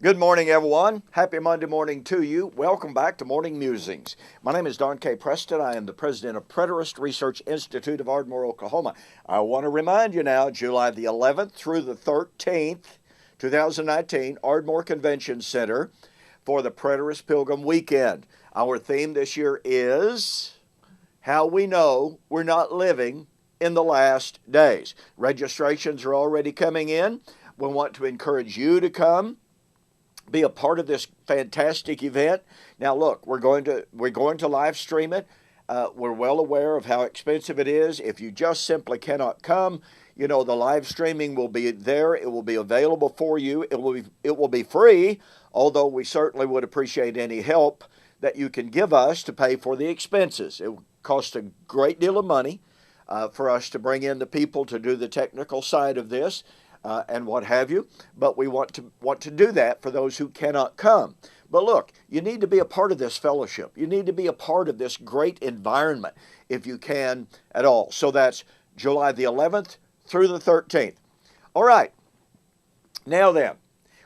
Good morning, everyone. Happy Monday morning to you. Welcome back to Morning Musings. My name is Don K. Preston. I am the president of Preterist Research Institute of Ardmore, Oklahoma. I want to remind you now, July the 11th through the 13th, 2019, Ardmore Convention Center for the Preterist Pilgrim Weekend. Our theme this year is how we know we're not living in the last days. Registrations are already coming in. We want to encourage you to come, be a part of this fantastic event. Now, look, we're going to live stream it. We're well aware of how expensive it is. If you just simply cannot come, the live streaming will be there. It will be available for you. It will be free, although we certainly would appreciate any help that you can give us to pay for the expenses. It will cost a great deal of money for us to bring in the people to do the technical side of this. And what have you, but we want to do that for those who cannot come. But look, you need to be a part of this fellowship. You need to be a part of this great environment if you can at all. So that's July the 11th through the 13th. All right, now then,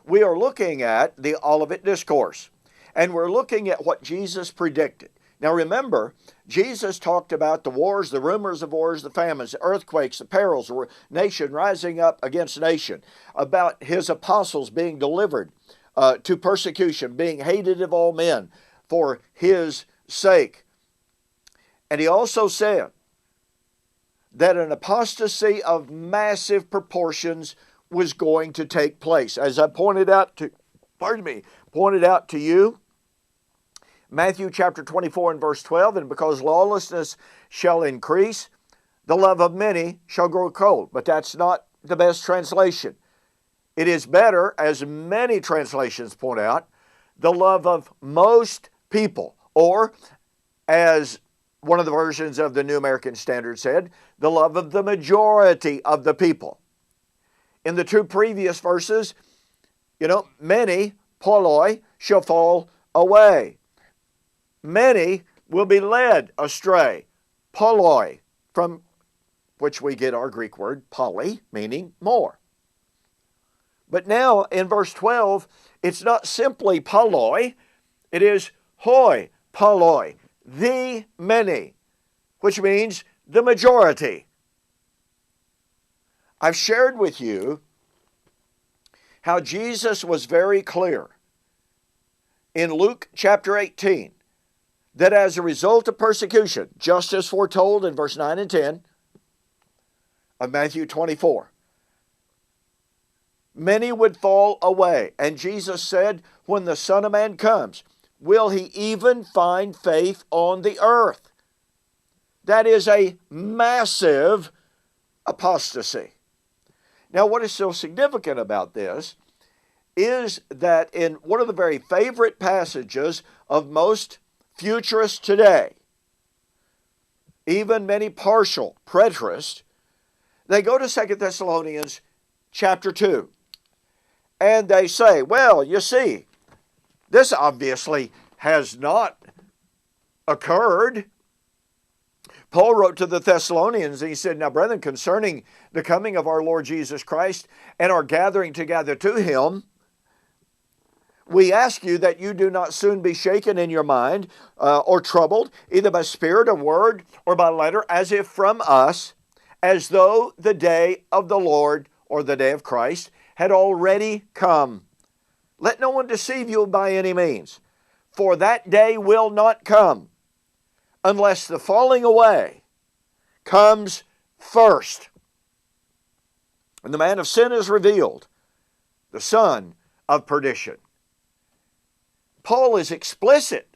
we are looking at the Olivet Discourse, and we're looking at what Jesus predicted. Now remember, Jesus talked about the wars, the rumors of wars, the famines, the earthquakes, the perils, nation rising up against nation, about his apostles being delivered to persecution, being hated of all men for his sake. And he also said that an apostasy of massive proportions was going to take place. As I pointed out to you, Matthew chapter 24 and verse 12, and because lawlessness shall increase, the love of many shall grow cold. But that's not the best translation. It is better, as many translations point out, the love of most people, or as one of the versions of the New American Standard said, the love of the majority of the people. In the two previous verses, many, poloi, shall fall away. Many will be led astray, poloi, from which we get our Greek word poly, meaning more. But now in verse 12, it's not simply poloi, it is hoi poloi, the many, which means the majority. I've shared with you how Jesus was very clear in Luke chapter 18, that as a result of persecution, just as foretold in verse 9 and 10 of Matthew 24, many would fall away. And Jesus said, when the Son of Man comes, will he even find faith on the earth? That is a massive apostasy. Now, what is so significant about this is that in one of the very favorite passages of most futurists today, even many partial preterists, they go to 2 Thessalonians chapter 2, and they say, well, you see, this obviously has not occurred. Paul wrote to the Thessalonians, and he said, now, brethren, concerning the coming of our Lord Jesus Christ and our gathering together to him, we ask you that you do not soon be shaken in your mind or troubled, either by spirit or word or by letter, as if from us, as though the day of the Lord or the day of Christ had already come. Let no one deceive you by any means, for that day will not come unless the falling away comes first. And the man of sin is revealed, the son of perdition. Paul is explicit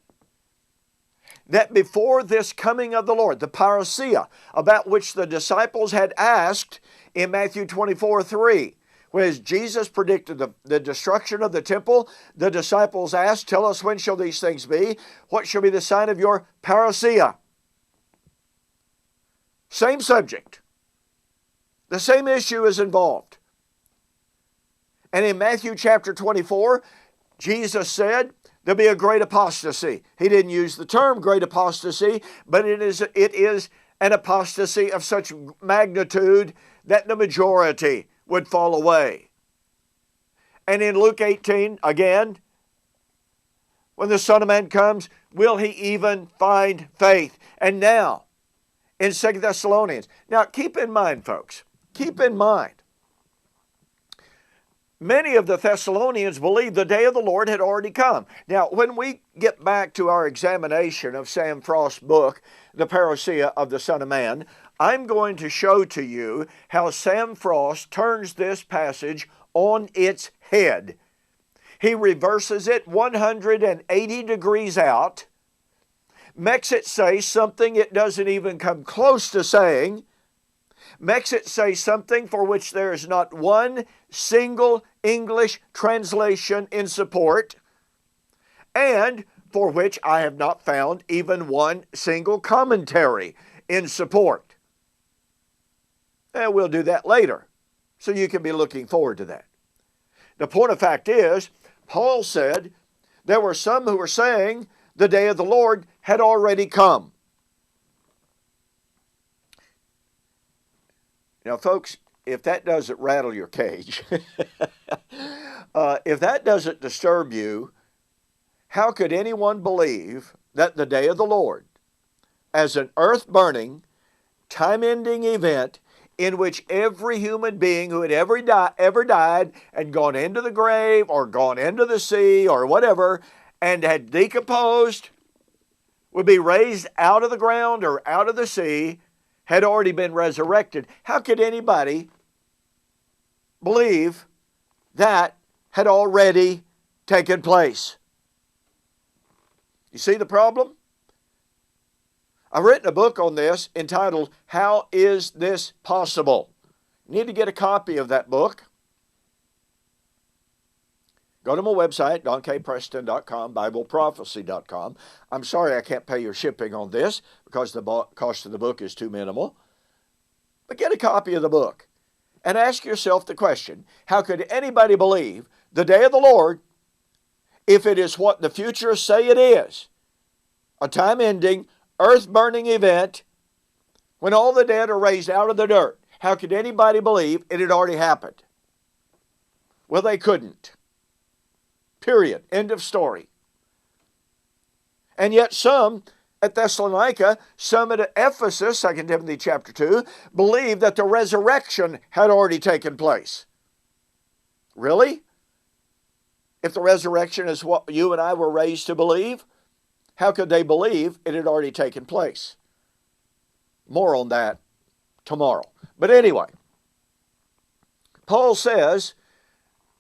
that before this coming of the Lord, the parousia, about which the disciples had asked in Matthew 24:3, whereas Jesus predicted the destruction of the temple, the disciples asked, tell us when shall these things be? What shall be the sign of your parousia? Same subject. The same issue is involved. And in Matthew chapter 24, Jesus said, there'll be a great apostasy. He didn't use the term great apostasy, but it is an apostasy of such magnitude that the majority would fall away. And in Luke 18, again, when the Son of Man comes, will he even find faith? And now, in 2 Thessalonians. Now, keep in mind, folks, keep in mind, many of the Thessalonians believed the day of the Lord had already come. Now, when we get back to our examination of Sam Frost's book, The Parousia of the Son of Man, I'm going to show to you how Sam Frost turns this passage on its head. He reverses it 180 degrees out, makes it say something it doesn't even come close to saying, makes it say something for which there is not one single English translation in support, and for which I have not found even one single commentary in support. And we'll do that later, so you can be looking forward to that. The point of fact is, Paul said there were some who were saying the day of the Lord had already come. Now, folks, if that doesn't rattle your cage, if that doesn't disturb you, how could anyone believe that the day of the Lord, as an earth-burning, time-ending event in which every human being who had ever died and gone into the grave or gone into the sea or whatever and had decomposed would be raised out of the ground or out of the sea, had already been resurrected? How could anybody believe that had already taken place? You see the problem? I've written a book on this entitled, How Is This Possible? You need to get a copy of that book. Go to my website, donkpreston.com, bibleprophecy.com. I'm sorry I can't pay your shipping on this because the cost of the book is too minimal. But get a copy of the book and ask yourself the question, how could anybody believe the day of the Lord if it is what the futurists say it is? A time-ending, earth-burning event when all the dead are raised out of the dirt. How could anybody believe it had already happened? Well, they couldn't. Period. End of story. And yet some at Thessalonica, some at Ephesus, 2 Timothy chapter 2, believed that the resurrection had already taken place. Really? If the resurrection is what you and I were raised to believe, how could they believe it had already taken place? More on that tomorrow. But anyway, Paul says,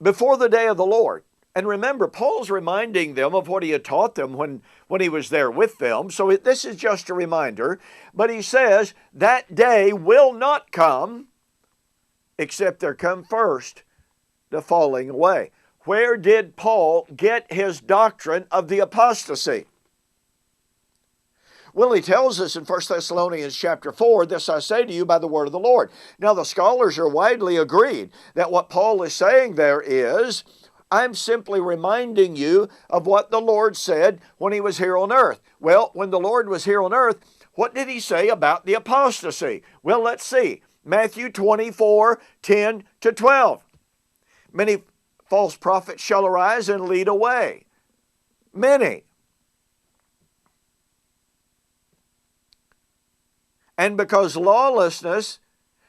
before the day of the Lord. And remember, Paul's reminding them of what he had taught them when he was there with them. So this is just a reminder. But he says, that day will not come, except there come first the falling away. Where did Paul get his doctrine of the apostasy? Well, he tells us in 1 Thessalonians chapter 4, this I say to you by the word of the Lord. Now, the scholars are widely agreed that what Paul is saying there is, I'm simply reminding you of what the Lord said when he was here on earth. Well, when the Lord was here on earth, what did he say about the apostasy? Well, let's see. Matthew 24, 10 to 12. Many false prophets shall arise and lead away many. And because lawlessness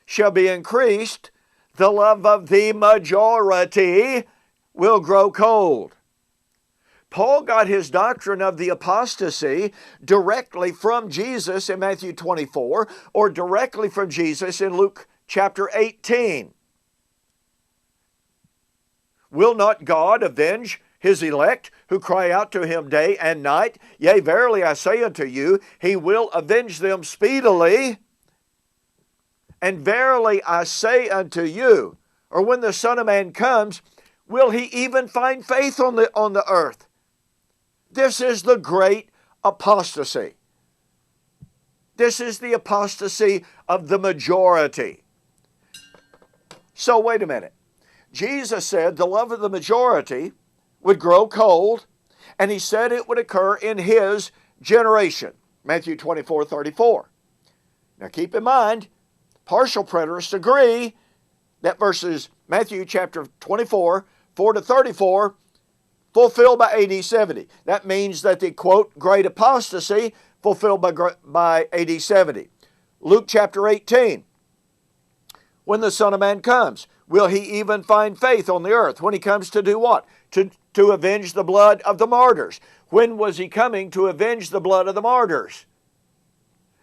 shall be increased, the love of the majority will grow cold. Paul got his doctrine of the apostasy directly from Jesus in Matthew 24 or directly from Jesus in Luke chapter 18. Will not God avenge his elect who cry out to him day and night? Yea, verily I say unto you, he will avenge them speedily. And verily I say unto you, or when the Son of Man comes, will he even find faith on the earth? This is the great apostasy. This is the apostasy of the majority. So wait a minute. Jesus said the love of the majority would grow cold, and he said it would occur in his generation. Matthew 24, 34. Now keep in mind, partial preterists agree that verses Matthew chapter 24, 4 to 34, fulfilled by AD 70. That means that the, quote, great apostasy fulfilled by AD 70. Luke chapter 18, when the Son of Man comes, will he even find faith on the earth? When he comes to do what? To avenge the blood of the martyrs. When was he coming to avenge the blood of the martyrs?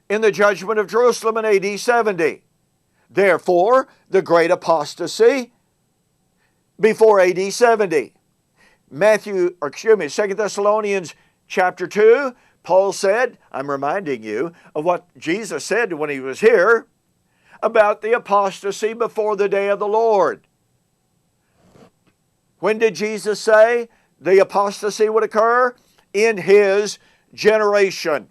In the judgment of Jerusalem in AD 70. Therefore, the great apostasy before AD 70. 2 Thessalonians chapter 2, Paul said, I'm reminding you of what Jesus said when he was here about the apostasy before the day of the Lord. When did Jesus say the apostasy would occur? In his generation.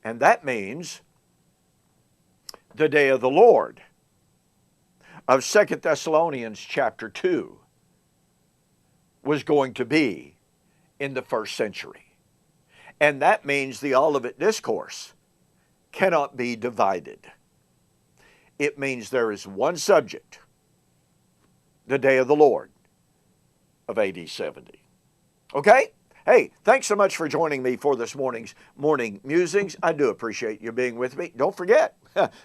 And that means the day of the Lord of 2 Thessalonians chapter 2 was going to be in the first century. And that means the Olivet Discourse cannot be divided. It means there is one subject, the day of the Lord of AD 70. Okay? Hey, thanks so much for joining me for this morning's Morning Musings. I do appreciate you being with me. Don't forget,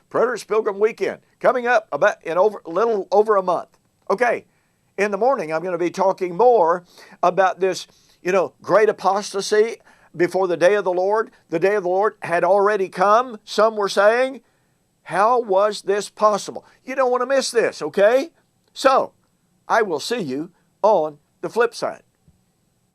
Preterist Pilgrim Weekend coming up about in a little over a month. Okay, in the morning I'm going to be talking more about this, great apostasy before the day of the Lord. The day of the Lord had already come, some were saying. How was this possible? You don't want to miss this, okay? So, I will see you on the flip side.